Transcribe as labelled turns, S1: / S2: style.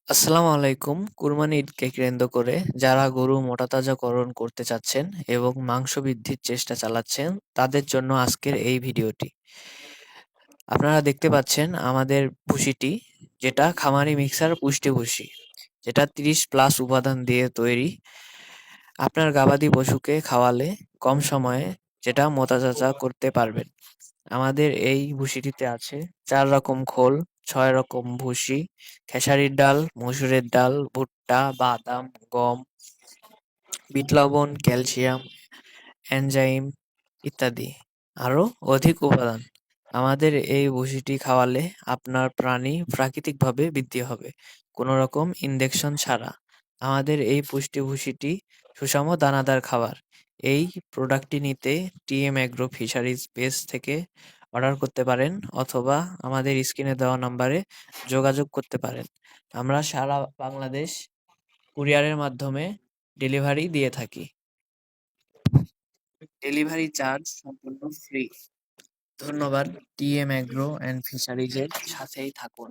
S1: আসসালামু আলাইকুম। কুরবানি ঈদকে কেন্দ্র করে যারা গরু মোটাতাজাকরণ করতে চাচ্ছেন এবং মাংস বৃদ্ধির চেষ্টা চালাচ্ছেন, তাদের জন্য আজকের এই ভিডিওটি। আপনারা দেখতে পাচ্ছেন আমাদের ভুসিটি, যেটা খামারি মিক্সার পুষ্টি ভুসি, যেটা 30+ উপাদান দিয়ে তৈরি। আপনার গবাদি পশুকে খাওয়ালে কম সময়ে যেটা মোটাতাজা করতে পারবেন। আমাদের এই ভুসিটিতে আছে ৪ রকম খোল, ৬ রকম ভুসি, খেসারির ডাল, মসুরের ডাল, ভুট্টা, বাদাম, গম, বিট লবণ, ক্যালসিয়াম, এনজাইম ইত্যাদি। আরো অধিক উপাদান। আমাদের এই ভুসিটি খাওয়ালে আপনার প্রাণী প্রাকৃতিকভাবে বৃদ্ধি হবে, কোনো রকম ইনজেকশন ছাড়া। আমাদের এই পুষ্টি ভুসিটি সুষম দানাদার খাবার। এই প্রোডাক্টটি নিতে টিএম অ্যাগ্রো ফিশারিজ পেজ থেকে অর্ডার করতে পারেন, অথবা আমাদের স্ক্রিনে দেওয়া নাম্বারে যোগাযোগ করতে পারেন। আমরা সারা বাংলাদেশ কুরিয়ারের মাধ্যমে ডেলিভারি দিয়ে থাকি। ডেলিভারি চার্জ সম্পূর্ণ ফ্রি। ধন্যবাদ। টিএম অ্যাগ্রো অ্যান্ড ফিশারিজের সাথেই থাকুন।